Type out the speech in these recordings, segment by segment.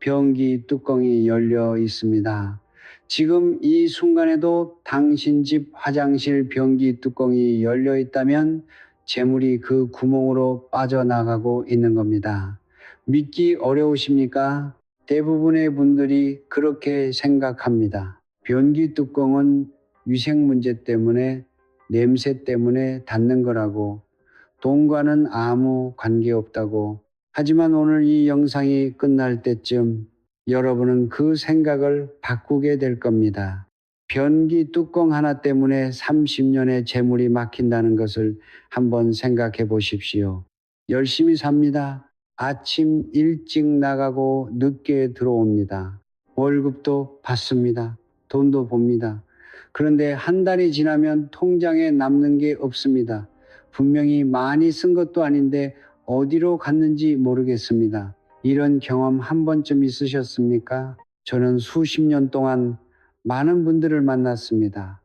변기 뚜껑이 열려 있습니다. 지금 이 순간에도 당신 집 화장실 변기 뚜껑이 열려 있다면 재물이 그 구멍으로 빠져나가고 있는 겁니다. 믿기 어려우십니까? 대부분의 분들이 그렇게 생각합니다. 변기 뚜껑은 위생 문제 때문에, 냄새 때문에 닫는 거라고, 돈과는 아무 관계없다고. 하지만 오늘 이 영상이 끝날 때쯤 여러분은 그 생각을 바꾸게 될 겁니다. 변기 뚜껑 하나 때문에 30년의 재물이 막힌다는 것을 한번 생각해 보십시오. 열심히 삽니다. 아침 일찍 나가고 늦게 들어옵니다. 월급도 받습니다. 돈도 봅니다. 그런데 한 달이 지나면 통장에 남는 게 없습니다. 분명히 많이 쓴 것도 아닌데 어디로 갔는지 모르겠습니다. 이런 경험 한 번쯤 있으셨습니까? 저는 수십 년 동안 많은 분들을 만났습니다.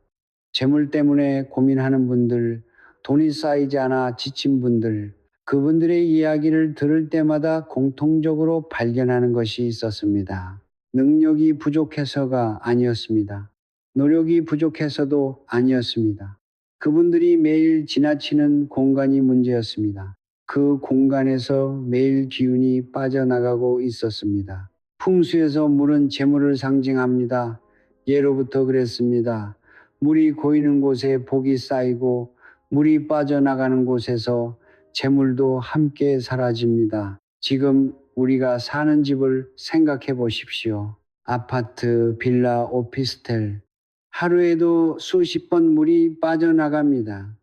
재물 때문에 고민하는 분들, 돈이 쌓이지 않아 지친 분들, 그분들의 이야기를 들을 때마다 공통적으로 발견하는 것이 있었습니다. 능력이 부족해서가 아니었습니다. 노력이 부족해서도 아니었습니다. 그분들이 매일 지나치는 공간이 문제였습니다. 그 공간에서 매일 기운이 빠져나가고 있었습니다. 풍수에서 물은 재물을 상징합니다. 예로부터 그랬습니다. 물이 고이는 곳에 복이 쌓이고 물이 빠져나가는 곳에서 재물도 함께 사라집니다. 지금 우리가 사는 집을 생각해 보십시오. 아파트, 빌라, 오피스텔. 하루에도 수십 번 물이 빠져나갑니다.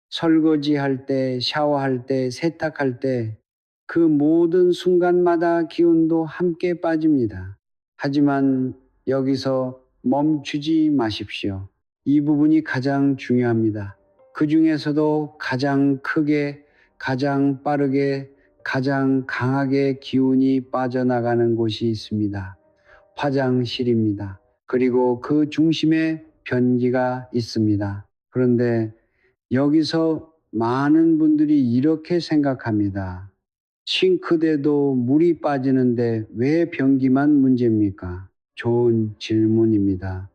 설거지할 때, 샤워할 때, 세탁할 때, 그 모든 순간마다 기운도 함께 빠집니다. 하지만 여기서 멈추지 마십시오. 이 부분이 가장 중요합니다. 그 중에서도 가장 크게, 가장 빠르게, 가장 강하게 기운이 빠져나가는 곳이 있습니다. 화장실입니다. 그리고 그 중심에 변기가 있습니다. 그런데 여기서 많은 분들이 이렇게 생각합니다. 싱크대도 물이 빠지는데 왜 변기만 문제입니까? 좋은 질문입니다.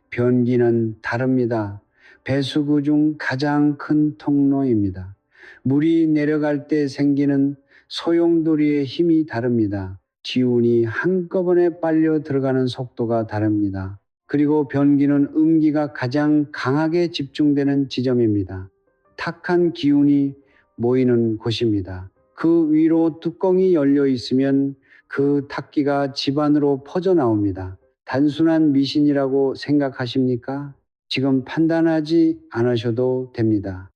변기는 다릅니다. 배수구 중 가장 큰 통로입니다. 물이 내려갈 때 생기는 소용돌이의 힘이 다릅니다. 기운이 한꺼번에 빨려 들어가는 속도가 다릅니다. 그리고 변기는 음기가 가장 강하게 집중되는 지점입니다. 탁한 기운이 모이는 곳입니다. 그 위로 뚜껑이 열려 있으면 그 탁기가 집안으로 퍼져 나옵니다. 단순한 미신이라고 생각하십니까? 지금 판단하지 않으셔도 됩니다.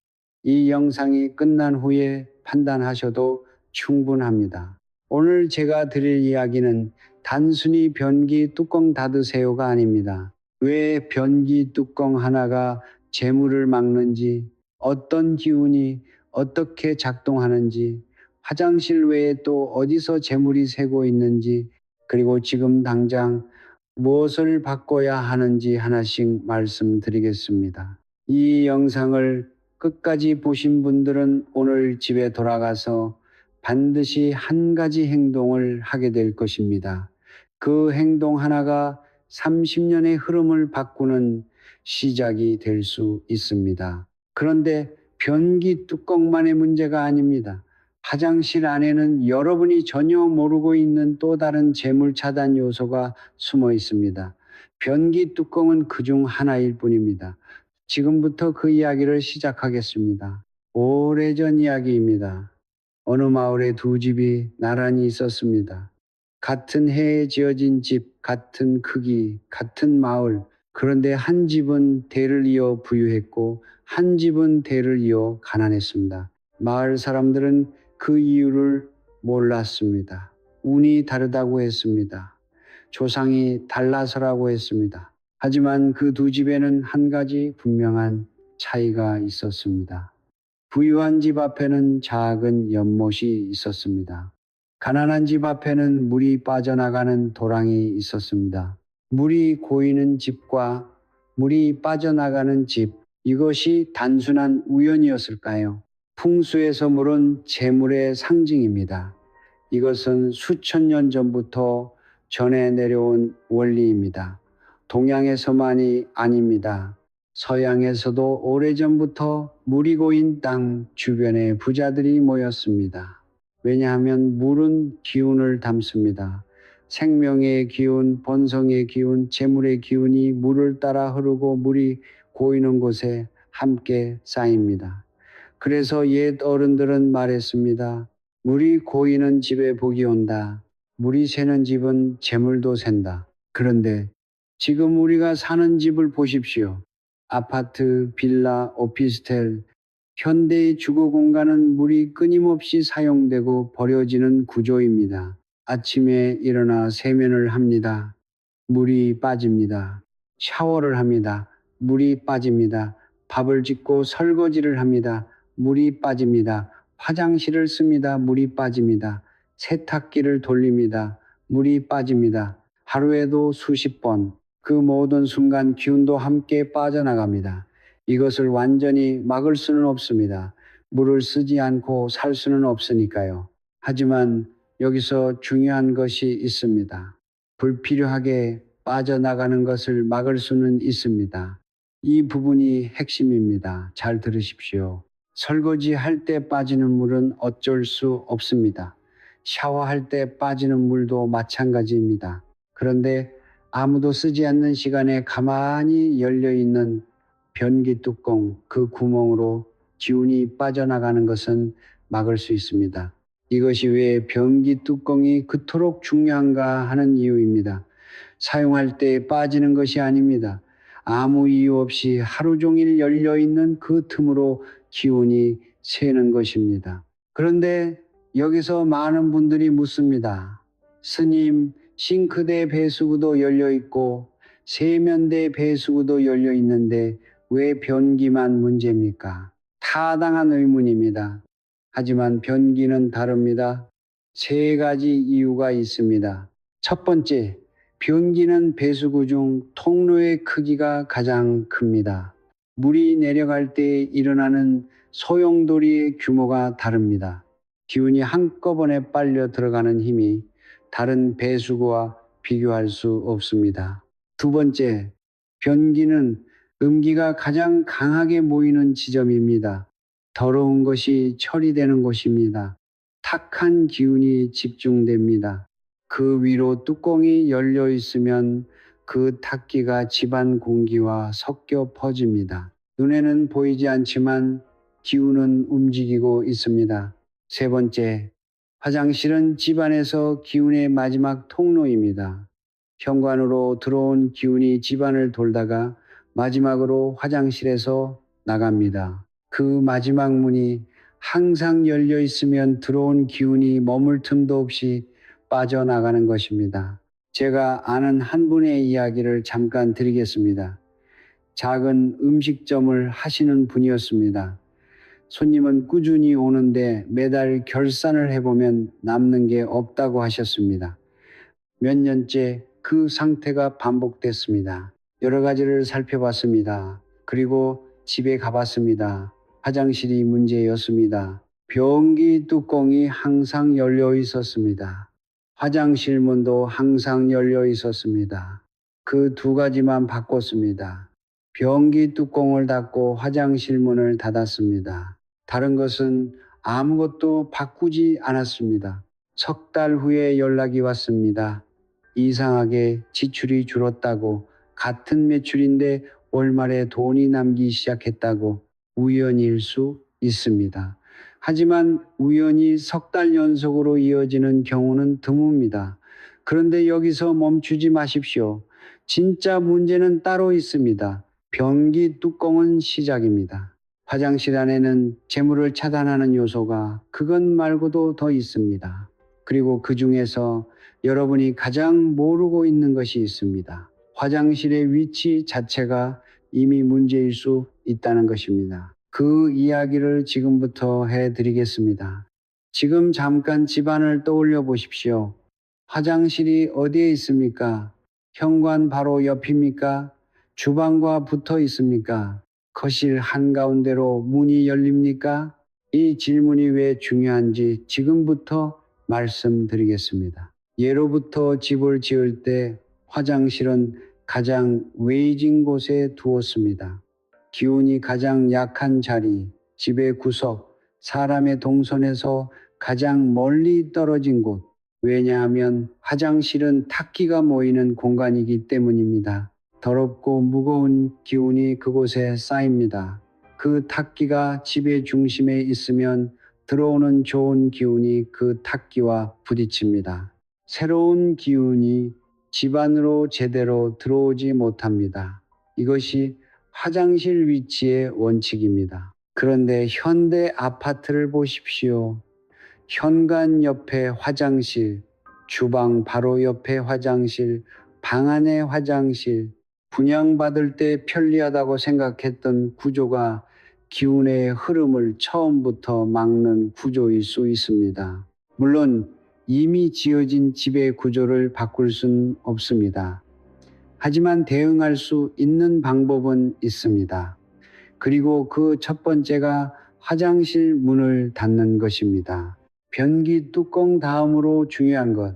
이 영상이 끝난 후에 판단하셔도 충분합니다. 오늘 제가 드릴 이야기는 단순히 변기 뚜껑 닫으세요가 아닙니다. 왜 변기 뚜껑 하나가 재물을 막는지, 어떤 기운이 어떻게 작동하는지, 화장실 외에 또 어디서 재물이 새고 있는지, 그리고 지금 당장 무엇을 바꿔야 하는지 하나씩 말씀드리겠습니다. 이 영상을 끝까지 보신 분들은 오늘 집에 돌아가서 반드시 한 가지 행동을 하게 될 것입니다. 그 행동 하나가 30년의 흐름을 바꾸는 시작이 될 수 있습니다. 그런데 변기 뚜껑만의 문제가 아닙니다. 화장실 안에는 여러분이 전혀 모르고 있는 또 다른 재물 차단 요소가 숨어 있습니다. 변기 뚜껑은 그중 하나일 뿐입니다. 지금부터 그 이야기를 시작하겠습니다. 오래전 이야기입니다. 어느 마을에 두 집이 나란히 있었습니다. 같은 해에 지어진 집, 같은 크기, 같은 마을. 그런데 한 집은 대를 이어 부유했고 한 집은 대를 이어 가난했습니다. 마을 사람들은 그 이유를 몰랐습니다. 운이 다르다고 했습니다. 조상이 달라서라고 했습니다. 하지만 그 두 집에는 한 가지 분명한 차이가 있었습니다. 부유한 집 앞에는 작은 연못이 있었습니다. 가난한 집 앞에는 물이 빠져나가는 도랑이 있었습니다. 물이 고이는 집과 물이 빠져나가는 집, 이것이 단순한 우연이었을까요? 풍수에서 물은 재물의 상징입니다. 이것은 수천 년 전부터 전해 내려온 원리입니다. 동양에서만이 아닙니다. 서양에서도 오래전부터 물이 고인 땅 주변에 부자들이 모였습니다. 왜냐하면 물은 기운을 담습니다. 생명의 기운, 번성의 기운, 재물의 기운이 물을 따라 흐르고 물이 고이는 곳에 함께 쌓입니다. 그래서 옛 어른들은 말했습니다. 물이 고이는 집에 복이 온다. 물이 새는 집은 재물도 샌다. 그런데 지금 우리가 사는 집을 보십시오. 아파트, 빌라, 오피스텔, 현대의 주거 공간은 물이 끊임없이 사용되고 버려지는 구조입니다. 아침에 일어나 세면을 합니다. 물이 빠집니다. 샤워를 합니다. 물이 빠집니다. 밥을 짓고 설거지를 합니다. 물이 빠집니다. 화장실을 씁니다. 물이 빠집니다. 세탁기를 돌립니다. 물이 빠집니다. 하루에도 수십 번, 그 모든 순간 기운도 함께 빠져나갑니다. 이것을 완전히 막을 수는 없습니다. 물을 쓰지 않고 살 수는 없으니까요. 하지만 여기서 중요한 것이 있습니다. 불필요하게 빠져나가는 것을 막을 수는 있습니다. 이 부분이 핵심입니다. 잘 들으십시오. 설거지할 때 빠지는 물은 어쩔 수 없습니다. 샤워할 때 빠지는 물도 마찬가지입니다. 그런데 아무도 쓰지 않는 시간에 가만히 열려 있는 변기 뚜껑, 그 구멍으로 기운이 빠져나가는 것은 막을 수 있습니다. 이것이 왜 변기 뚜껑이 그토록 중요한가 하는 이유입니다. 사용할 때 빠지는 것이 아닙니다. 아무 이유 없이 하루 종일 열려 있는 그 틈으로 기운이 새는 것입니다. 그런데 여기서 많은 분들이 묻습니다. 스님, 싱크대 배수구도 열려 있고 세면대 배수구도 열려 있는데 왜 변기만 문제입니까? 타당한 의문입니다. 하지만 변기는 다릅니다. 세 가지 이유가 있습니다. 첫 번째, 변기는 배수구 중 통로의 크기가 가장 큽니다. 물이 내려갈 때 일어나는 소용돌이의 규모가 다릅니다. 기운이 한꺼번에 빨려 들어가는 힘이 다른 배수구와 비교할 수 없습니다. 두 번째, 변기는 음기가 가장 강하게 모이는 지점입니다. 더러운 것이 처리되는 곳입니다. 탁한 기운이 집중됩니다. 그 위로 뚜껑이 열려 있으면 그 탁기가 집안 공기와 섞여 퍼집니다. 눈에는 보이지 않지만 기운은 움직이고 있습니다. 세 번째, 화장실은 집안에서 기운의 마지막 통로입니다. 현관으로 들어온 기운이 집안을 돌다가 마지막으로 화장실에서 나갑니다. 그 마지막 문이 항상 열려 있으면 들어온 기운이 머물 틈도 없이 빠져나가는 것입니다. 제가 아는 한 분의 이야기를 잠깐 드리겠습니다. 작은 음식점을 하시는 분이었습니다. 손님은 꾸준히 오는데 매달 결산을 해보면 남는 게 없다고 하셨습니다. 몇 년째 그 상태가 반복됐습니다. 여러 가지를 살펴봤습니다. 그리고 집에 가봤습니다. 화장실이 문제였습니다. 변기 뚜껑이 항상 열려 있었습니다. 화장실 문도 항상 열려 있었습니다. 그 두 가지만 바꿨습니다. 변기 뚜껑을 닫고 화장실 문을 닫았습니다. 다른 것은 아무것도 바꾸지 않았습니다. 석 달 후에 연락이 왔습니다. 이상하게 지출이 줄었다고, 같은 매출인데 월말에 돈이 남기 시작했다고. 우연일 수 있습니다. 하지만 우연히 석 달 연속으로 이어지는 경우는 드뭅니다. 그런데 여기서 멈추지 마십시오. 진짜 문제는 따로 있습니다. 변기 뚜껑은 시작입니다. 화장실 안에는 재물을 차단하는 요소가 그것 말고도 더 있습니다. 그리고 그 중에서 여러분이 가장 모르고 있는 것이 있습니다. 화장실의 위치 자체가 이미 문제일 수 있다는 것입니다. 그 이야기를 지금부터 해드리겠습니다. 지금 잠깐 집안을 떠올려 보십시오. 화장실이 어디에 있습니까? 현관 바로 옆입니까? 주방과 붙어 있습니까? 거실 한가운데로 문이 열립니까? 이 질문이 왜 중요한지 지금부터 말씀드리겠습니다. 예로부터 집을 지을 때 화장실은 가장 외진 곳에 두었습니다. 기운이 가장 약한 자리, 집의 구석, 사람의 동선에서 가장 멀리 떨어진 곳. 왜냐하면 화장실은 탁기가 모이는 공간이기 때문입니다. 더럽고 무거운 기운이 그곳에 쌓입니다. 그 탁기가 집의 중심에 있으면 들어오는 좋은 기운이 그 탁기와 부딪힙니다. 새로운 기운이 집 안으로 제대로 들어오지 못합니다. 이것이 화장실 위치의 원칙입니다. 그런데 현대 아파트를 보십시오. 현관 옆에 화장실, 주방 바로 옆에 화장실, 방 안에 화장실, 분양받을 때 편리하다고 생각했던 구조가 기운의 흐름을 처음부터 막는 구조일 수 있습니다. 물론 이미 지어진 집의 구조를 바꿀 수는 없습니다. 하지만 대응할 수 있는 방법은 있습니다. 그리고 그 첫 번째가 화장실 문을 닫는 것입니다. 변기 뚜껑 다음으로 중요한 것,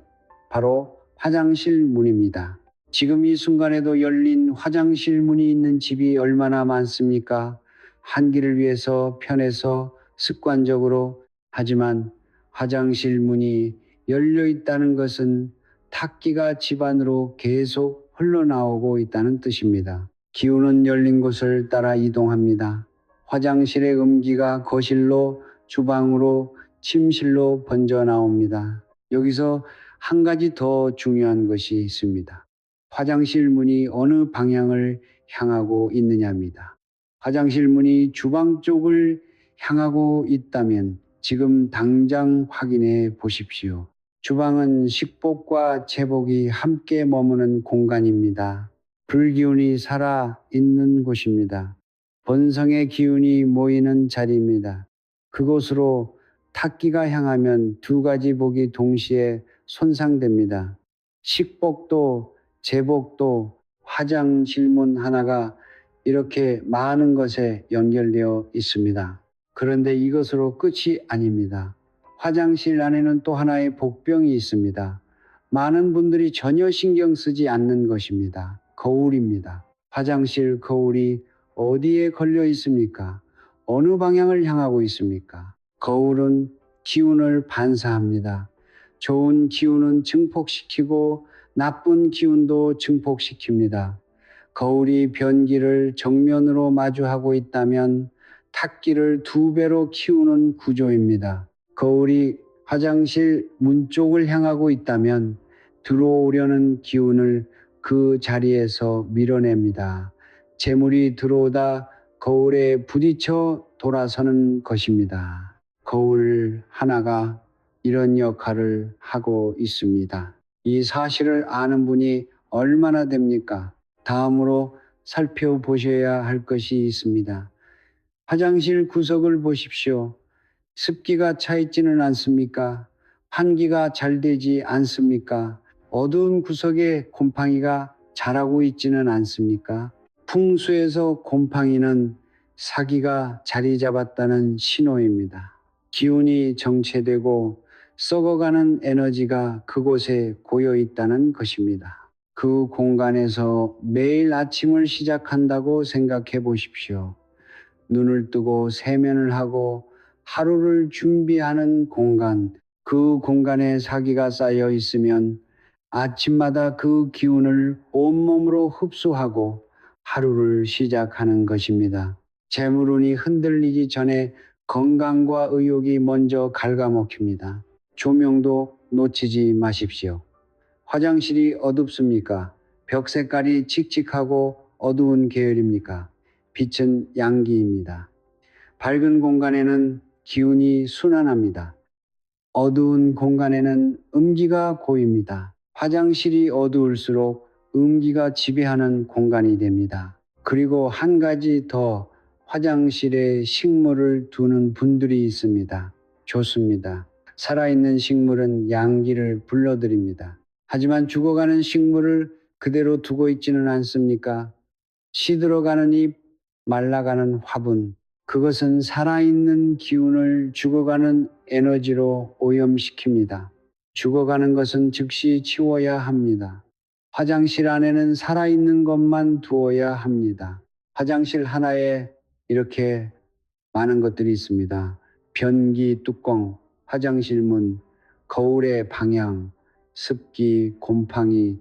바로 화장실 문입니다. 지금 이 순간에도 열린 화장실 문이 있는 집이 얼마나 많습니까? 환기를 위해서 편해서 습관적으로, 하지만 화장실 문이 열려 있다는 것은 탁기가 집 안으로 계속 흘러나오고 있다는 뜻입니다. 기운은 열린 곳을 따라 이동합니다. 화장실의 음기가 거실로, 주방으로, 침실로 번져 나옵니다. 여기서 한 가지 더 중요한 것이 있습니다. 화장실 문이 어느 방향을 향하고 있느냐입니다. 화장실 문이 주방 쪽을 향하고 있다면 지금 당장 확인해 보십시오. 주방은 식복과 제복이 함께 머무는 공간입니다. 불기운이 살아 있는 곳입니다. 본성의 기운이 모이는 자리입니다. 그곳으로 탁기가 향하면 두 가지 복이 동시에 손상됩니다. 식복도 제복도 화장실 문 하나가 이렇게 많은 것에 연결되어 있습니다. 그런데 이것으로 끝이 아닙니다. 화장실 안에는 또 하나의 복병이 있습니다. 많은 분들이 전혀 신경 쓰지 않는 것입니다. 거울입니다. 화장실 거울이 어디에 걸려 있습니까? 어느 방향을 향하고 있습니까? 거울은 기운을 반사합니다. 좋은 기운은 증폭시키고 나쁜 기운도 증폭시킵니다. 거울이 변기를 정면으로 마주하고 있다면 탁기를 2배로 키우는 구조입니다. 거울이 화장실 문 쪽을 향하고 있다면 들어오려는 기운을 그 자리에서 밀어냅니다. 재물이 들어오다 거울에 부딪혀 돌아서는 것입니다. 거울 하나가 이런 역할을 하고 있습니다. 이 사실을 아는 분이 얼마나 됩니까? 다음으로 살펴보셔야 할 것이 있습니다. 화장실 구석을 보십시오. 습기가 차 있지는 않습니까? 환기가 잘 되지 않습니까? 어두운 구석에 곰팡이가 자라고 있지는 않습니까? 풍수에서 곰팡이는 사기가 자리 잡았다는 신호입니다. 기운이 정체되고 썩어가는 에너지가 그곳에 고여 있다는 것입니다. 그 공간에서 매일 아침을 시작한다고 생각해 보십시오. 눈을 뜨고 세면을 하고 하루를 준비하는 공간, 그 공간에 사기가 쌓여 있으면 아침마다 그 기운을 온몸으로 흡수하고 하루를 시작하는 것입니다. 재물운이 흔들리기 전에 건강과 의욕이 먼저 갉아먹힙니다. 조명도 놓치지 마십시오. 화장실이 어둡습니까? 벽 색깔이 칙칙하고 어두운 계열입니까? 빛은 양기입니다. 밝은 공간에는 기운이 순환합니다. 어두운 공간에는 음기가 고입니다. 화장실이 어두울수록 음기가 지배하는 공간이 됩니다. 그리고 한 가지 더, 화장실에 식물을 두는 분들이 있습니다. 좋습니다. 살아있는 식물은 양기를 불러들입니다. 하지만 죽어가는 식물을 그대로 두고 있지는 않습니까? 시들어가는 잎, 말라가는 화분, 그것은 살아있는 기운을 죽어가는 에너지로 오염시킵니다. 죽어가는 것은 즉시 치워야 합니다. 화장실 안에는 살아있는 것만 두어야 합니다. 화장실 하나에 이렇게 많은 것들이 있습니다. 변기 뚜껑, 화장실 문, 거울의 방향, 습기, 곰팡이,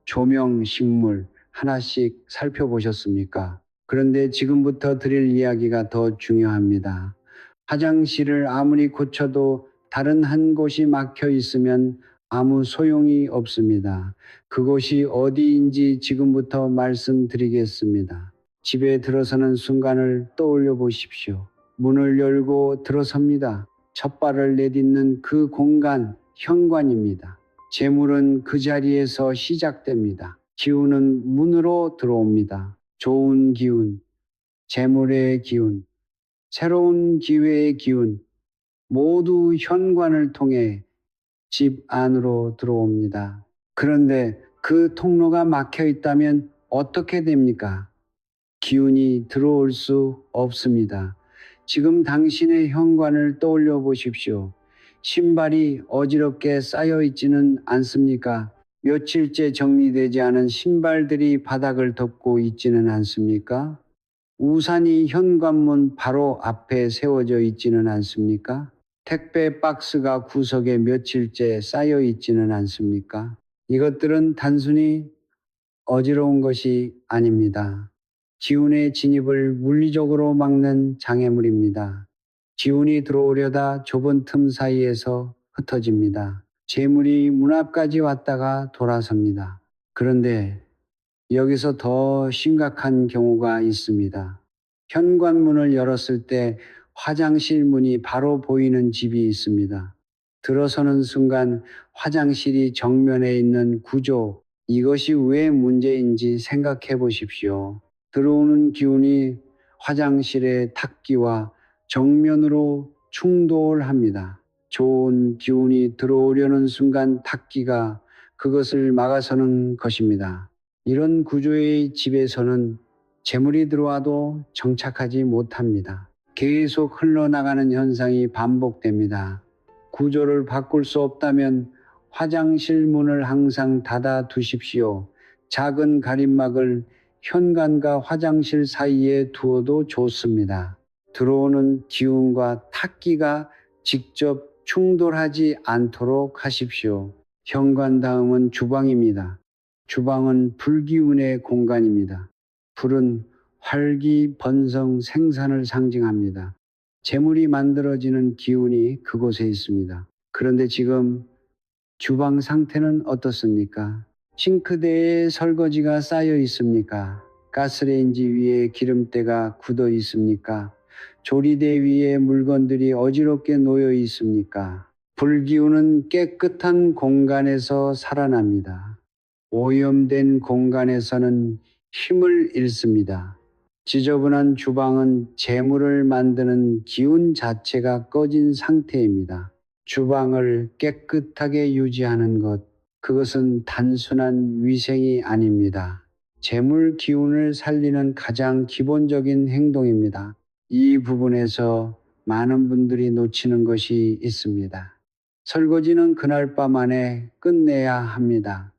조명, 식물 하나씩 살펴보셨습니까? 그런데 지금부터 드릴 이야기가 더 중요합니다. 화장실을 아무리 고쳐도 다른 한 곳이 막혀 있으면 아무 소용이 없습니다. 그곳이 어디인지 지금부터 말씀드리겠습니다. 집에 들어서는 순간을 떠올려 보십시오. 문을 열고 들어섭니다. 첫 발을 내딛는 그 공간, 현관입니다. 재물은 그 자리에서 시작됩니다. 기운은 문으로 들어옵니다. 좋은 기운, 재물의 기운, 새로운 기회의 기운, 모두 현관을 통해 집 안으로 들어옵니다. 그런데 그 통로가 막혀 있다면 어떻게 됩니까? 기운이 들어올 수 없습니다. 지금 당신의 현관을 떠올려 보십시오. 신발이 어지럽게 쌓여 있지는 않습니까? 며칠째 정리되지 않은 신발들이 바닥을 덮고 있지는 않습니까? 우산이 현관문 바로 앞에 세워져 있지는 않습니까? 택배 박스가 구석에 며칠째 쌓여 있지는 않습니까? 이것들은 단순히 어지러운 것이 아닙니다. 기운의 진입을 물리적으로 막는 장애물입니다. 기운이 들어오려다 좁은 틈 사이에서 흩어집니다. 재물이 문 앞까지 왔다가 돌아섭니다. 그런데 여기서 더 심각한 경우가 있습니다. 현관문을 열었을 때 화장실 문이 바로 보이는 집이 있습니다. 들어서는 순간 화장실이 정면에 있는 구조, 이것이 왜 문제인지 생각해 보십시오. 들어오는 기운이 화장실의 탁기와 정면으로 충돌합니다. 좋은 기운이 들어오려는 순간 탁기가 그것을 막아서는 것입니다. 이런 구조의 집에서는 재물이 들어와도 정착하지 못합니다. 계속 흘러나가는 현상이 반복됩니다. 구조를 바꿀 수 없다면 화장실 문을 항상 닫아 두십시오. 작은 가림막을 현관과 화장실 사이에 두어도 좋습니다. 들어오는 기운과 탁기가 직접 충돌하지 않도록 하십시오. 현관 다음은 주방입니다. 주방은 불기운의 공간입니다. 불은 활기, 번성, 생산을 상징합니다. 재물이 만들어지는 기운이 그곳에 있습니다. 그런데 지금 주방 상태는 어떻습니까? 싱크대에 설거지가 쌓여 있습니까? 가스레인지 위에 기름때가 굳어 있습니까? 조리대 위에 물건들이 어지럽게 놓여 있습니까? 불기운은 깨끗한 공간에서 살아납니다. 오염된 공간에서는 힘을 잃습니다. 지저분한 주방은 재물을 만드는 기운 자체가 꺼진 상태입니다. 주방을 깨끗하게 유지하는 것, 그것은 단순한 위생이 아닙니다. 재물 기운을 살리는 가장 기본적인 행동입니다. 이 부분에서 많은 분들이 놓치는 것이 있습니다. 설거지는 그날 밤 안에 끝내야 합니다.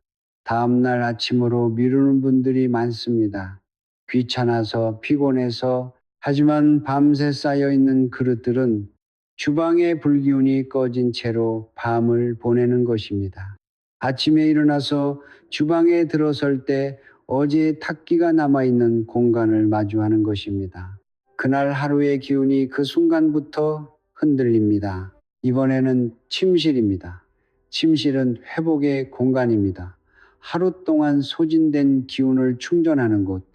다음날 아침으로 미루는 분들이 많습니다. 귀찮아서 피곤해서 하지만 밤새 쌓여있는 그릇들은 주방의 불기운이 꺼진 채로 밤을 보내는 것입니다. 아침에 일어나서 주방에 들어설 때 어제의 탁기가 남아있는 공간을 마주하는 것입니다. 그날 하루의 기운이 그 순간부터 흔들립니다. 이번에는 침실입니다. 침실은 회복의 공간입니다. 하루 동안 소진된 기운을 충전하는 곳,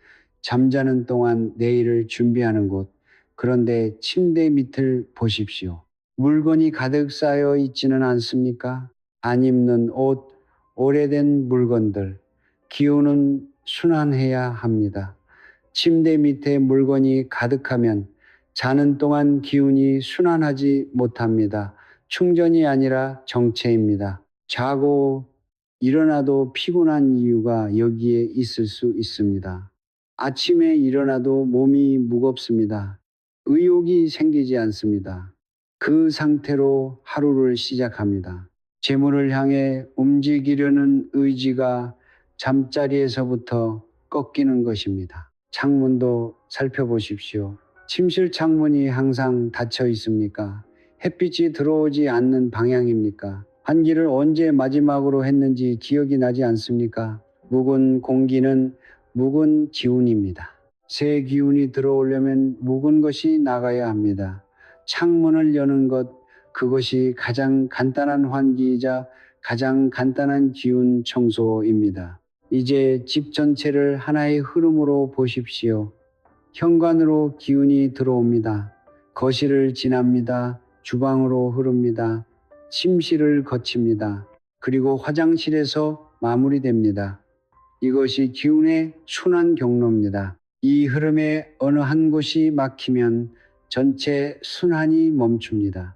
잠자는 동안 내일을 준비하는 곳. 그런데 침대 밑을 보십시오. 물건이 가득 쌓여 있지는 않습니까? 안 입는 옷, 오래된 물건들. 기운은 순환해야 합니다. 침대 밑에 물건이 가득하면 자는 동안 기운이 순환하지 못합니다. 충전이 아니라 정체입니다. 자고 일어나도 피곤한 이유가 여기에 있을 수 있습니다. 아침에 일어나도 몸이 무겁습니다. 의욕이 생기지 않습니다. 그 상태로 하루를 시작합니다. 재물을 향해 움직이려는 의지가 잠자리에서부터 꺾이는 것입니다. 창문도 살펴보십시오. 침실 창문이 항상 닫혀 있습니까? 햇빛이 들어오지 않는 방향입니까? 환기를 언제 마지막으로 했는지 기억이 나지 않습니까? 묵은 공기는 묵은 기운입니다. 새 기운이 들어오려면 묵은 것이 나가야 합니다. 창문을 여는 것, 그것이 가장 간단한 환기이자 가장 간단한 기운 청소입니다. 이제 집 전체를 하나의 흐름으로 보십시오. 현관으로 기운이 들어옵니다. 거실을 지납니다. 주방으로 흐릅니다. 침실을 거칩니다. 그리고 화장실에서 마무리됩니다. 이것이 기운의 순환 경로입니다. 이 흐름에 어느 한 곳이 막히면 전체 순환이 멈춥니다.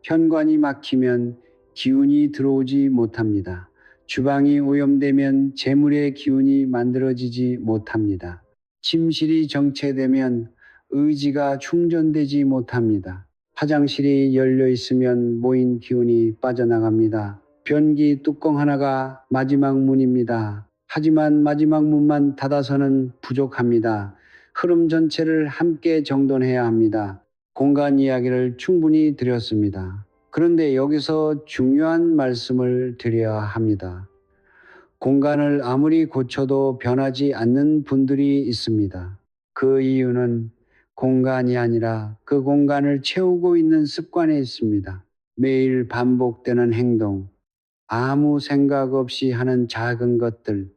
현관이 막히면 기운이 들어오지 못합니다. 주방이 오염되면 재물의 기운이 만들어지지 못합니다. 침실이 정체되면 의지가 충전되지 못합니다. 화장실이 열려 있으면 모인 기운이 빠져나갑니다. 변기 뚜껑 하나가 마지막 문입니다. 하지만 마지막 문만 닫아서는 부족합니다. 흐름 전체를 함께 정돈해야 합니다. 공간 이야기를 충분히 드렸습니다. 그런데 여기서 중요한 말씀을 드려야 합니다. 공간을 아무리 고쳐도 변하지 않는 분들이 있습니다. 그 이유는 공간이 아니라 그 공간을 채우고 있는 습관에 있습니다. 매일 반복되는 행동, 아무 생각 없이 하는 작은 것들,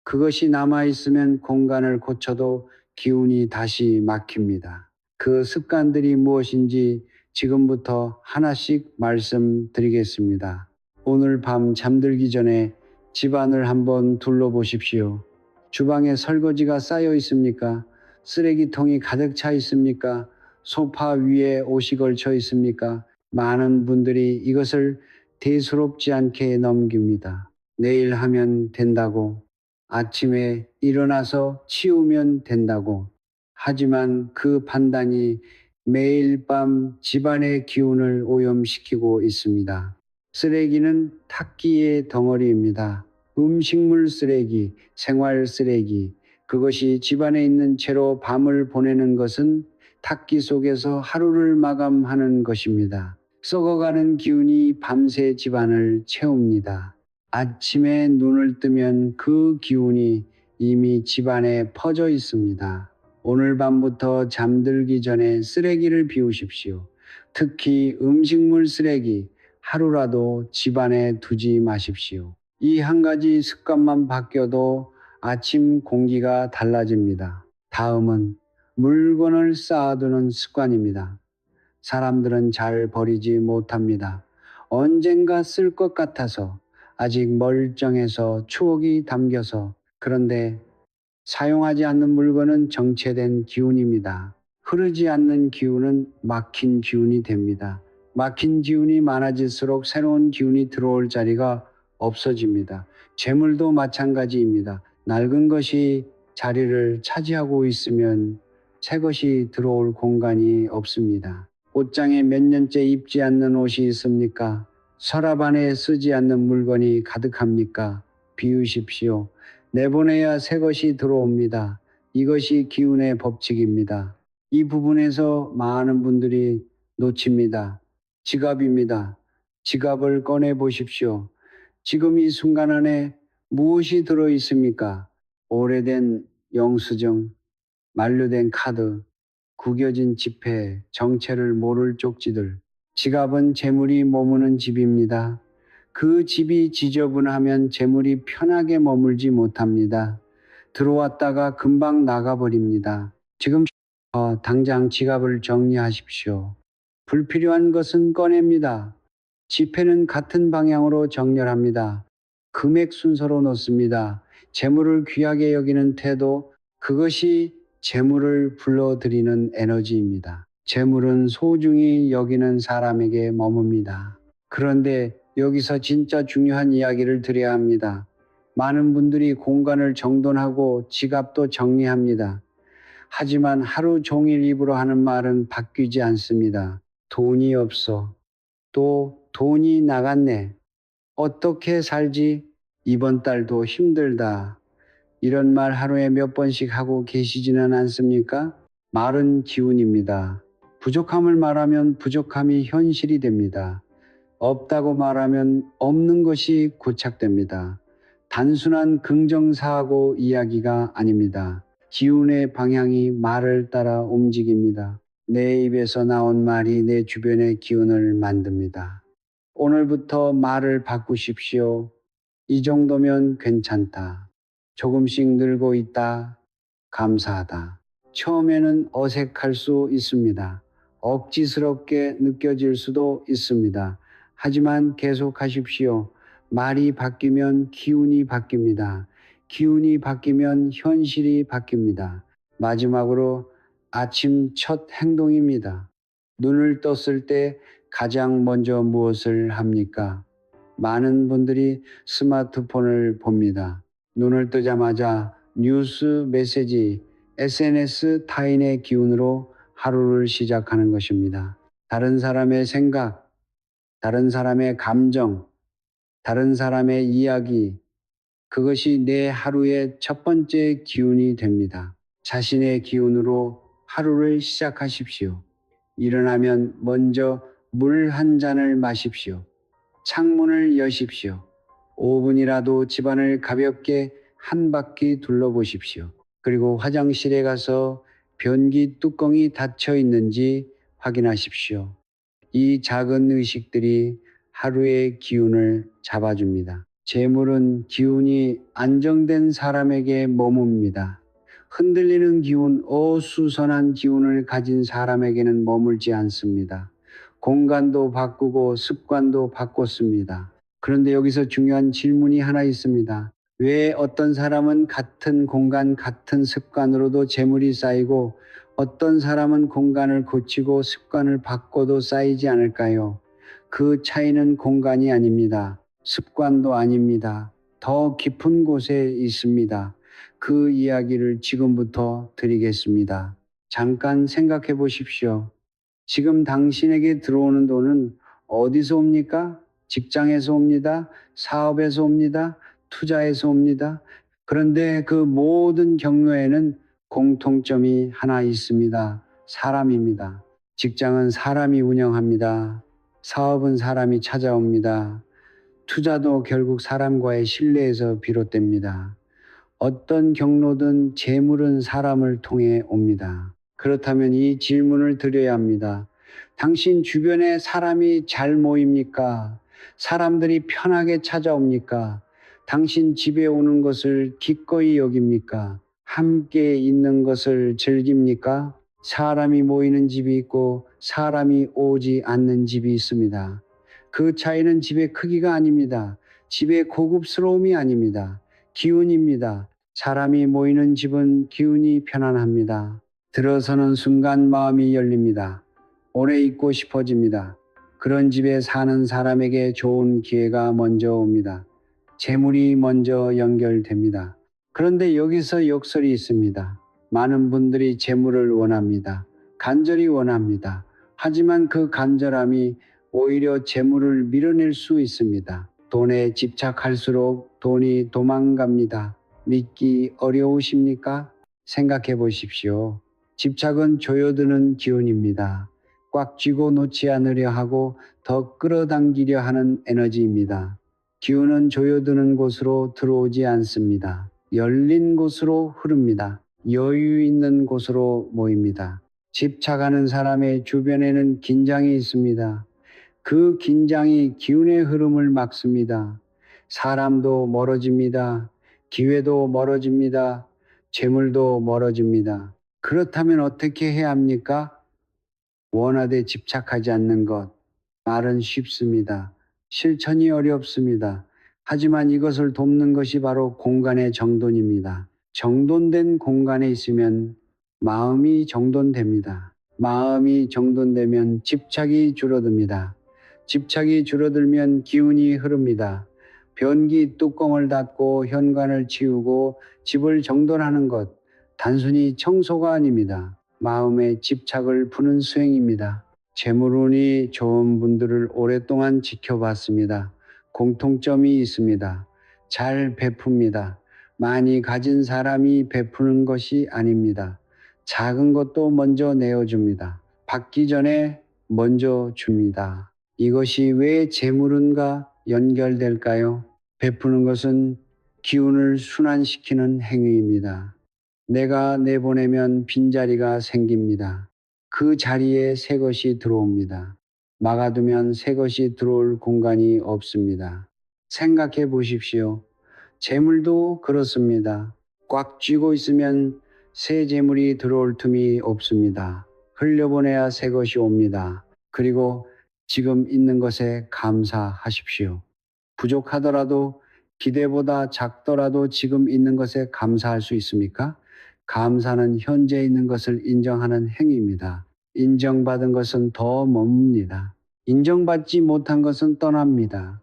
그것이 남아있으면 공간을 고쳐도 기운이 다시 막힙니다. 그 습관들이 무엇인지 지금부터 하나씩 말씀드리겠습니다. 오늘 밤 잠들기 전에 집안을 한번 둘러보십시오. 주방에 설거지가 쌓여 있습니까? 쓰레기통이 가득 차 있습니까? 소파 위에 옷이 걸쳐 있습니까? 많은 분들이 이것을 대수롭지 않게 넘깁니다. 내일 하면 된다고, 아침에 일어나서 치우면 된다고. 하지만 그 판단이 매일 밤 집안의 기운을 오염시키고 있습니다. 쓰레기는 탁기의 덩어리입니다. 음식물 쓰레기, 생활 쓰레기, 그것이 집안에 있는 채로 밤을 보내는 것은 탁기 속에서 하루를 마감하는 것입니다. 썩어가는 기운이 밤새 집안을 채웁니다. 아침에 눈을 뜨면 그 기운이 이미 집안에 퍼져 있습니다. 오늘 밤부터 잠들기 전에 쓰레기를 비우십시오. 특히 음식물 쓰레기, 하루라도 집안에 두지 마십시오. 이 한 가지 습관만 바뀌어도 아침 공기가 달라집니다. 다음은 물건을 쌓아두는 습관입니다. 사람들은 잘 버리지 못합니다. 언젠가 쓸 것 같아서, 아직 멀쩡해서, 추억이 담겨서. 그런데 사용하지 않는 물건은 정체된 기운입니다. 흐르지 않는 기운은 막힌 기운이 됩니다. 막힌 기운이 많아질수록 새로운 기운이 들어올 자리가 없어집니다. 재물도 마찬가지입니다. 낡은 것이 자리를 차지하고 있으면 새 것이 들어올 공간이 없습니다. 옷장에 몇 년째 입지 않는 옷이 있습니까? 서랍 안에 쓰지 않는 물건이 가득합니까? 비우십시오. 내보내야 새 것이 들어옵니다. 이것이 기운의 법칙입니다. 이 부분에서 많은 분들이 놓칩니다. 지갑입니다. 지갑을 꺼내 보십시오. 지금 이 순간 안에 무엇이 들어 있습니까? 오래된 영수증, 만료된 카드, 구겨진 지폐, 정체를 모를 쪽지들. 지갑은 재물이 머무는 집입니다. 그 집이 지저분하면 재물이 편하게 머물지 못합니다. 들어왔다가 금방 나가버립니다. 지금 당장 지갑을 정리하십시오. 불필요한 것은 꺼냅니다. 지폐는 같은 방향으로 정렬합니다. 금액 순서로 놓습니다. 재물을 귀하게 여기는 태도, 그것이 재물을 불러들이는 에너지입니다. 재물은 소중히 여기는 사람에게 머뭅니다. 그런데 여기서 진짜 중요한 이야기를 드려야 합니다. 많은 분들이 공간을 정돈하고 지갑도 정리합니다. 하지만 하루 종일 입으로 하는 말은 바뀌지 않습니다. 돈이 없어. 또 돈이 나갔네. 어떻게 살지? 이번 달도 힘들다. 이런 말 하루에 몇 번씩 하고 계시지는 않습니까? 말은 기운입니다. 부족함을 말하면 부족함이 현실이 됩니다. 없다고 말하면 없는 것이 고착됩니다. 단순한 긍정사고 이야기가 아닙니다. 기운의 방향이 말을 따라 움직입니다. 내 입에서 나온 말이 내 주변의 기운을 만듭니다. 오늘부터 말을 바꾸십시오. 이 정도면 괜찮다. 조금씩 늘고 있다. 감사하다. 처음에는 어색할 수 있습니다. 억지스럽게 느껴질 수도 있습니다. 하지만 계속하십시오. 말이 바뀌면 기운이 바뀝니다. 기운이 바뀌면 현실이 바뀝니다. 마지막으로 아침 첫 행동입니다. 눈을 떴을 때 가장 먼저 무엇을 합니까? 많은 분들이 스마트폰을 봅니다. 눈을 뜨자마자 뉴스, 메시지, SNS, 타인의 기운으로 하루를 시작하는 것입니다. 다른 사람의 생각, 다른 사람의 감정, 다른 사람의 이야기, 그것이 내 하루의 첫 번째 기운이 됩니다. 자신의 기운으로 하루를 시작하십시오. 일어나면 먼저 물 한 잔을 마십시오. 창문을 여십시오. 5분이라도 집안을 가볍게 한 바퀴 둘러보십시오. 그리고 화장실에 가서 변기 뚜껑이 닫혀 있는지 확인하십시오. 이 작은 의식들이 하루의 기운을 잡아줍니다. 재물은 기운이 안정된 사람에게 머뭅니다. 흔들리는 기운, 어수선한 기운을 가진 사람에게는 머물지 않습니다. 공간도 바꾸고 습관도 바꿨습니다. 그런데 여기서 중요한 질문이 하나 있습니다. 왜 어떤 사람은 같은 공간, 같은 습관으로도 재물이 쌓이고 어떤 사람은 공간을 고치고 습관을 바꿔도 쌓이지 않을까요? 그 차이는 공간이 아닙니다. 습관도 아닙니다. 더 깊은 곳에 있습니다. 그 이야기를 지금부터 드리겠습니다. 잠깐 생각해 보십시오. 지금 당신에게 들어오는 돈은 어디서 옵니까? 직장에서 옵니다. 사업에서 옵니다. 투자에서 옵니다. 그런데 그 모든 경로에는 공통점이 하나 있습니다. 사람입니다. 직장은 사람이 운영합니다. 사업은 사람이 찾아옵니다. 투자도 결국 사람과의 신뢰에서 비롯됩니다. 어떤 경로든 재물은 사람을 통해 옵니다. 그렇다면 이 질문을 드려야 합니다. 당신 주변에 사람이 잘 모입니까? 사람들이 편하게 찾아옵니까? 당신 집에 오는 것을 기꺼이 여깁니까? 함께 있는 것을 즐깁니까? 사람이 모이는 집이 있고 사람이 오지 않는 집이 있습니다. 그 차이는 집의 크기가 아닙니다. 집의 고급스러움이 아닙니다. 기운입니다. 사람이 모이는 집은 기운이 편안합니다. 들어서는 순간 마음이 열립니다. 오래 있고 싶어집니다. 그런 집에 사는 사람에게 좋은 기회가 먼저 옵니다. 재물이 먼저 연결됩니다. 그런데 여기서 역설이 있습니다. 많은 분들이 재물을 원합니다. 간절히 원합니다. 하지만 그 간절함이 오히려 재물을 밀어낼 수 있습니다. 돈에 집착할수록 돈이 도망갑니다. 믿기 어려우십니까? 생각해 보십시오. 집착은 조여드는 기운입니다. 꽉 쥐고 놓지 않으려 하고 더 끌어당기려 하는 에너지입니다. 기운은 조여드는 곳으로 들어오지 않습니다. 열린 곳으로 흐릅니다. 여유 있는 곳으로 모입니다. 집착하는 사람의 주변에는 긴장이 있습니다. 그 긴장이 기운의 흐름을 막습니다. 사람도 멀어집니다. 기회도 멀어집니다. 재물도 멀어집니다. 그렇다면 어떻게 해야 합니까? 원하되 집착하지 않는 것. 말은 쉽습니다. 실천이 어렵습니다. 하지만 이것을 돕는 것이 바로 공간의 정돈입니다. 정돈된 공간에 있으면 마음이 정돈됩니다. 마음이 정돈되면 집착이 줄어듭니다. 집착이 줄어들면 기운이 흐릅니다. 변기 뚜껑을 닫고 현관을 치우고 집을 정돈하는 것, 단순히 청소가 아닙니다. 마음의 집착을 푸는 수행입니다. 재물운이 좋은 분들을 오랫동안 지켜봤습니다. 공통점이 있습니다. 잘 베풉니다. 많이 가진 사람이 베푸는 것이 아닙니다. 작은 것도 먼저 내어줍니다. 받기 전에 먼저 줍니다. 이것이 왜 재물운과 연결될까요? 베푸는 것은 기운을 순환시키는 행위입니다. 내가 내보내면 빈자리가 생깁니다. 그 자리에 새 것이 들어옵니다. 막아두면 새 것이 들어올 공간이 없습니다. 생각해 보십시오. 재물도 그렇습니다. 꽉 쥐고 있으면 새 재물이 들어올 틈이 없습니다. 흘려보내야 새 것이 옵니다. 그리고 지금 있는 것에 감사하십시오. 부족하더라도 기대보다 작더라도 지금 있는 것에 감사할 수 있습니까? 감사는 현재 있는 것을 인정하는 행위입니다. 인정받은 것은 더 머뭅니다. 인정받지 못한 것은 떠납니다.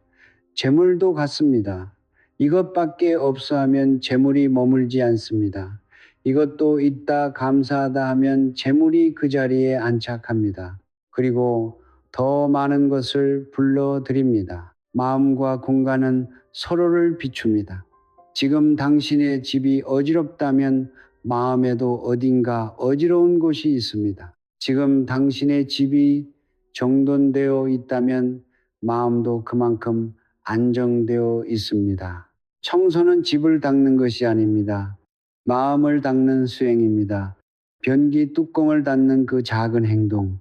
재물도 같습니다. 이것밖에 없어 하면 재물이 머물지 않습니다. 이것도 있다 감사하다 하면 재물이 그 자리에 안착합니다. 그리고 더 많은 것을 불러드립니다. 마음과 공간은 서로를 비춥니다. 지금 당신의 집이 어지럽다면 마음에도 어딘가 어지러운 곳이 있습니다. 지금 당신의 집이 정돈되어 있다면 마음도 그만큼 안정되어 있습니다. 청소는 집을 닦는 것이 아닙니다. 마음을 닦는 수행입니다. 변기 뚜껑을 닫는 그 작은 행동,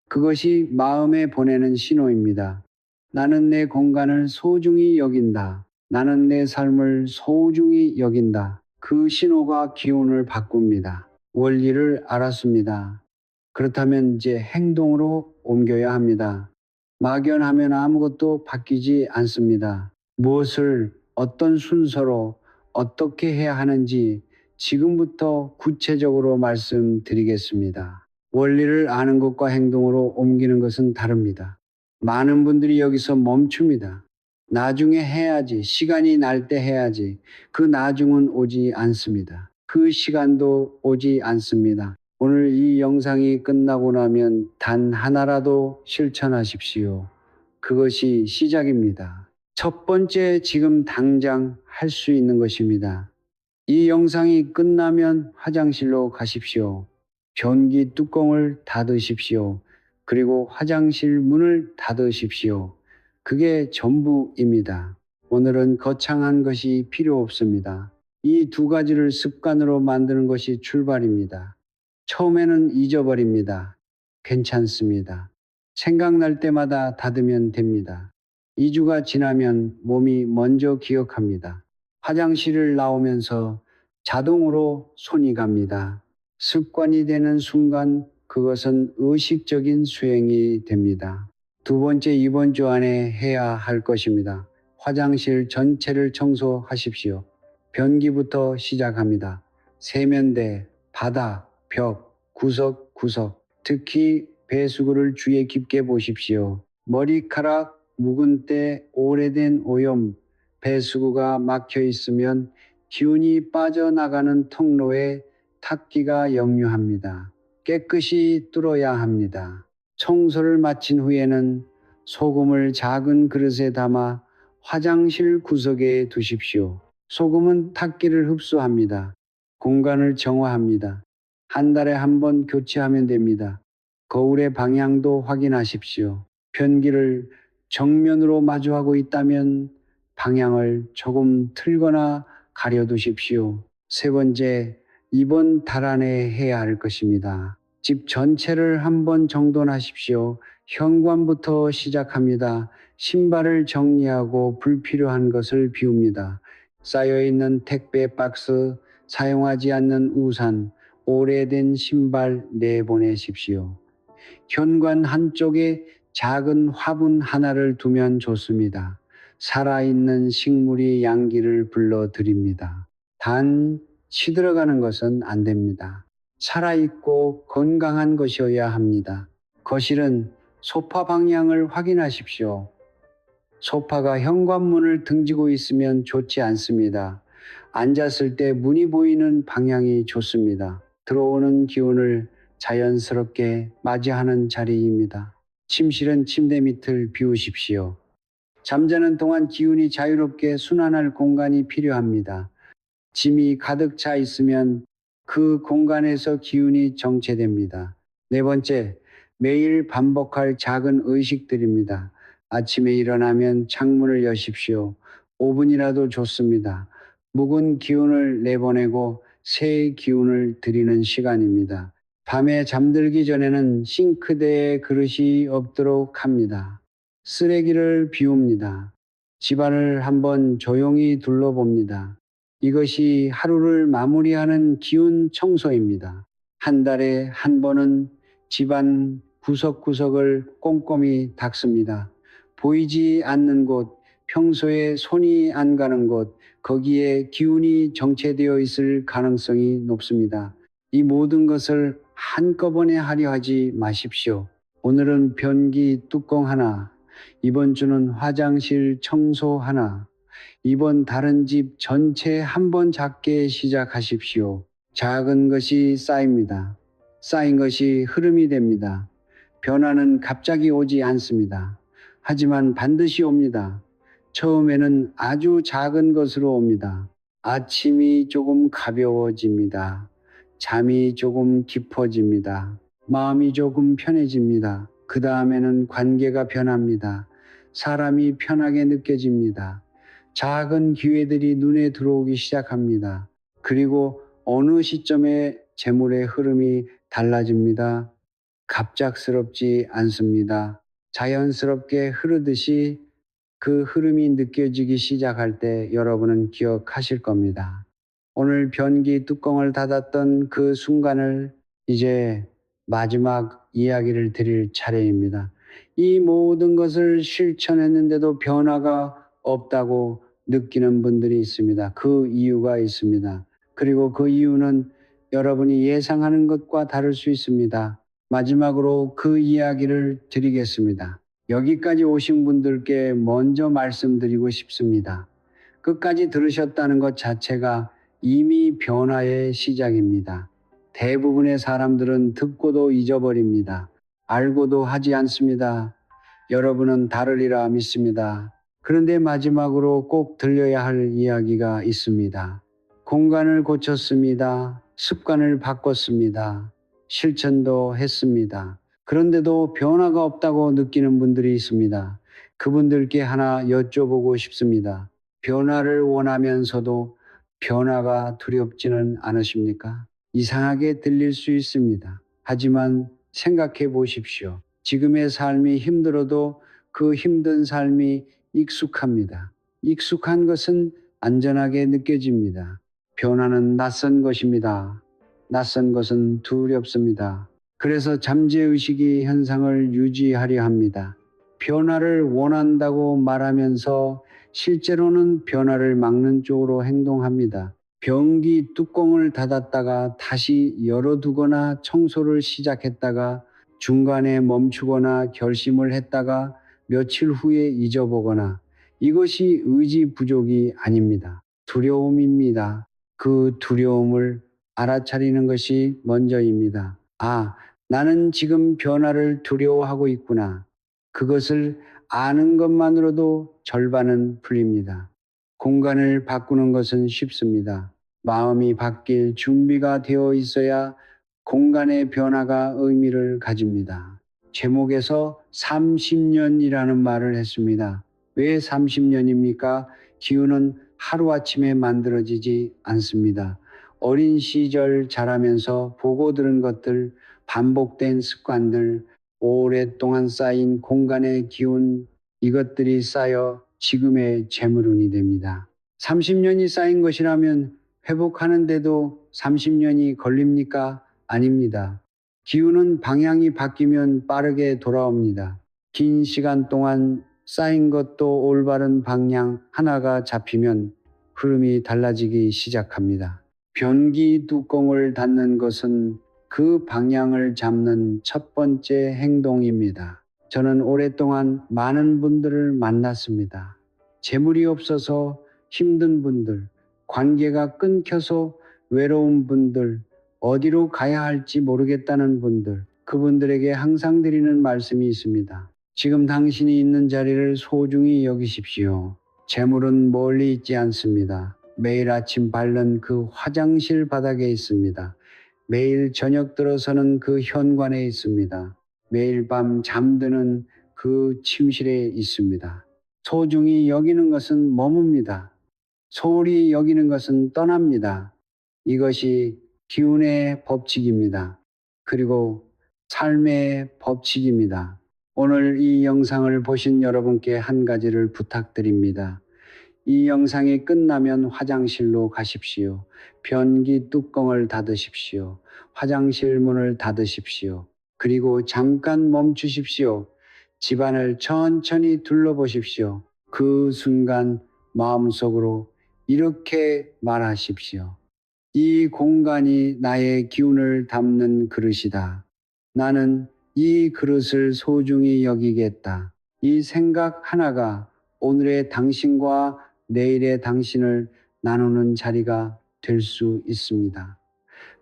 그것이 마음에 보내는 신호입니다. 나는 내 공간을 소중히 여긴다. 나는 내 삶을 소중히 여긴다. 그 신호가 기운을 바꿉니다. 원리를 알았습니다. 그렇다면 이제 행동으로 옮겨야 합니다. 막연하면 아무것도 바뀌지 않습니다. 무엇을 어떤 순서로 어떻게 해야 하는지 지금부터 구체적으로 말씀드리겠습니다. 원리를 아는 것과 행동으로 옮기는 것은 다릅니다. 많은 분들이 여기서 멈춥니다. 나중에 해야지, 시간이 날 때 해야지. 그 나중은 오지 않습니다. 그 시간도 오지 않습니다. 오늘 이 영상이 끝나고 나면 단 하나라도 실천하십시오. 그것이 시작입니다. 첫 번째 지금 당장 할 수 있는 것입니다. 이 영상이 끝나면 화장실로 가십시오. 변기 뚜껑을 닫으십시오. 그리고 화장실 문을 닫으십시오. 그게 전부입니다. 오늘은 거창한 것이 필요 없습니다. 이 두 가지를 습관으로 만드는 것이 출발입니다. 처음에는 잊어버립니다. 괜찮습니다. 생각날 때마다 닫으면 됩니다. 2주가 지나면 몸이 먼저 기억합니다. 화장실을 나오면서 자동으로 손이 갑니다. 습관이 되는 순간 그것은 의식적인 수행이 됩니다. 두 번째, 이번 주 안에 해야 할 것입니다. 화장실 전체를 청소하십시오. 변기부터 시작합니다. 세면대, 바닥, 벽, 구석구석, 특히 배수구를 주의 깊게 보십시오. 머리카락, 묵은 때, 오래된 오염, 배수구가 막혀 있으면 기운이 빠져나가는 통로에 탁기가 역류합니다. 깨끗이 뚫어야 합니다. 청소를 마친 후에는 소금을 작은 그릇에 담아 화장실 구석에 두십시오. 소금은 탁기를 흡수합니다. 공간을 정화합니다. 한 달에 한 번 교체하면 됩니다. 거울의 방향도 확인하십시오. 변기를 정면으로 마주하고 있다면 방향을 조금 틀거나 가려두십시오. 세 번째, 이번 달 안에 해야 할 것입니다. 집 전체를 한번 정돈하십시오. 현관부터 시작합니다. 신발을 정리하고 불필요한 것을 비웁니다. 쌓여있는 택배 박스, 사용하지 않는 우산, 오래된 신발 내보내십시오. 현관 한쪽에 작은 화분 하나를 두면 좋습니다. 살아있는 식물이 양기를 불러들입니다. 단 시들어가는 것은 안 됩니다. 살아있고 건강한 것이어야 합니다. 거실은 소파 방향을 확인하십시오. 소파가 현관문을 등지고 있으면 좋지 않습니다. 앉았을 때 문이 보이는 방향이 좋습니다. 들어오는 기운을 자연스럽게 맞이하는 자리입니다. 침실은 침대 밑을 비우십시오. 잠자는 동안 기운이 자유롭게 순환할 공간이 필요합니다. 짐이 가득 차 있으면 그 공간에서 기운이 정체됩니다. 네 번째, 매일 반복할 작은 의식들입니다. 아침에 일어나면 창문을 여십시오. 5분이라도 좋습니다. 묵은 기운을 내보내고 새 기운을 드리는 시간입니다. 밤에 잠들기 전에는 싱크대에 그릇이 없도록 합니다. 쓰레기를 비웁니다. 집안을 한번 조용히 둘러봅니다. 이것이 하루를 마무리하는 기운 청소입니다. 한 달에 한 번은 집안 구석구석을 꼼꼼히 닦습니다. 보이지 않는 곳, 평소에 손이 안 가는 곳, 거기에 기운이 정체되어 있을 가능성이 높습니다. 이 모든 것을 한꺼번에 하려 하지 마십시오. 오늘은 변기 뚜껑 하나, 이번 주는 화장실 청소 하나, 이번 다른 집 전체 한 번 작게 시작하십시오. 작은 것이 쌓입니다. 쌓인 것이 흐름이 됩니다. 변화는 갑자기 오지 않습니다. 하지만 반드시 옵니다. 처음에는 아주 작은 것으로 옵니다. 아침이 조금 가벼워집니다. 잠이 조금 깊어집니다. 마음이 조금 편해집니다. 그 다음에는 관계가 변합니다. 사람이 편하게 느껴집니다. 작은 기회들이 눈에 들어오기 시작합니다. 그리고 어느 시점에 재물의 흐름이 달라집니다. 갑작스럽지 않습니다. 자연스럽게 흐르듯이 그 흐름이 느껴지기 시작할 때 여러분은 기억하실 겁니다. 오늘 변기 뚜껑을 닫았던 그 순간을 이제 마지막 이야기를 드릴 차례입니다. 이 모든 것을 실천했는데도 변화가 없다고 느끼는 분들이 있습니다. 그 이유가 있습니다. 그리고 그 이유는 여러분이 예상하는 것과 다를 수 있습니다. 마지막으로 그 이야기를 드리겠습니다. 여기까지 오신 분들께 먼저 말씀드리고 싶습니다. 끝까지 들으셨다는 것 자체가 이미 변화의 시작입니다. 대부분의 사람들은 듣고도 잊어버립니다. 알고도 하지 않습니다. 여러분은 다르리라 믿습니다. 그런데 마지막으로 꼭 들려야 할 이야기가 있습니다. 공간을 고쳤습니다. 습관을 바꿨습니다. 실천도 했습니다. 그런데도 변화가 없다고 느끼는 분들이 있습니다. 그분들께 하나 여쭤보고 싶습니다. 변화를 원하면서도 변화가 두렵지는 않으십니까? 이상하게 들릴 수 있습니다. 하지만 생각해 보십시오. 지금의 삶이 힘들어도 그 힘든 삶이 익숙합니다. 익숙한 것은 안전하게 느껴집니다. 변화는 낯선 것입니다. 낯선 것은 두렵습니다. 그래서 잠재의식이 현상을 유지하려 합니다. 변화를 원한다고 말하면서 실제로는 변화를 막는 쪽으로 행동합니다. 변기 뚜껑을 닫았다가 다시 열어두거나 청소를 시작했다가 중간에 멈추거나 결심을 했다가 며칠 후에 잊어보거나 이것이 의지 부족이 아닙니다. 두려움입니다. 그 두려움을 알아차리는 것이 먼저입니다. 아, 나는 지금 변화를 두려워하고 있구나. 그것을 아는 것만으로도 절반은 풀립니다. 공간을 바꾸는 것은 쉽습니다. 마음이 바뀔 준비가 되어 있어야 공간의 변화가 의미를 가집니다. 제목에서 30년이라는 말을 했습니다. 왜 30년입니까? 기운은 하루아침에 만들어지지 않습니다. 어린 시절 자라면서 보고 들은 것들, 반복된 습관들, 오랫동안 쌓인 공간의 기운, 이것들이 쌓여 지금의 재물운이 됩니다. 30년이 쌓인 것이라면 회복하는데도 30년이 걸립니까? 아닙니다. 기운은 방향이 바뀌면 빠르게 돌아옵니다. 긴 시간 동안 쌓인 것도 올바른 방향 하나가 잡히면 흐름이 달라지기 시작합니다. 변기 뚜껑을 닫는 것은 그 방향을 잡는 첫 번째 행동입니다. 저는 오랫동안 많은 분들을 만났습니다. 재물이 없어서 힘든 분들, 관계가 끊겨서 외로운 분들, 어디로 가야 할지 모르겠다는 분들, 그분들에게 항상 드리는 말씀이 있습니다. 지금 당신이 있는 자리를 소중히 여기십시오. 재물은 멀리 있지 않습니다. 매일 아침 밟는 그 화장실 바닥에 있습니다. 매일 저녁 들어서는 그 현관에 있습니다. 매일 밤 잠드는 그 침실에 있습니다. 소중히 여기는 것은 머뭅니다. 소홀히 여기는 것은 떠납니다. 이것이 기운의 법칙입니다. 그리고 삶의 법칙입니다. 오늘 이 영상을 보신 여러분께 한 가지를 부탁드립니다. 이 영상이 끝나면 화장실로 가십시오. 변기 뚜껑을 닫으십시오. 화장실 문을 닫으십시오. 그리고 잠깐 멈추십시오. 집안을 천천히 둘러보십시오. 그 순간 마음속으로 이렇게 말하십시오. 이 공간이 나의 기운을 담는 그릇이다. 나는 이 그릇을 소중히 여기겠다. 이 생각 하나가 오늘의 당신과 내일의 당신을 나누는 자리가 될 수 있습니다.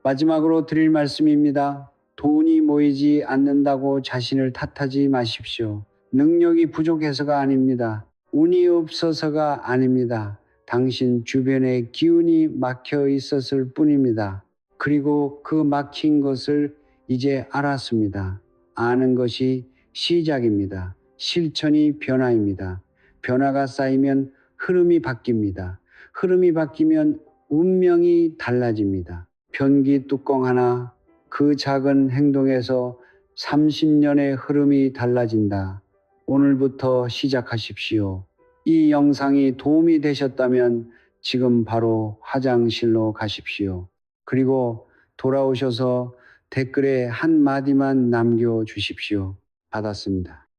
마지막으로 드릴 말씀입니다. 돈이 모이지 않는다고 자신을 탓하지 마십시오. 능력이 부족해서가 아닙니다. 운이 없어서가 아닙니다. 당신 주변에 기운이 막혀 있었을 뿐입니다. 그리고 그 막힌 것을 이제 알았습니다. 아는 것이 시작입니다. 실천이 변화입니다. 변화가 쌓이면 흐름이 바뀝니다. 흐름이 바뀌면 운명이 달라집니다. 변기 뚜껑 하나, 그 작은 행동에서 30년의 흐름이 달라진다. 오늘부터 시작하십시오. 이 영상이 도움이 되셨다면 지금 바로 화장실로 가십시오. 그리고 돌아오셔서 댓글에 한마디만 남겨주십시오. 받았습니다.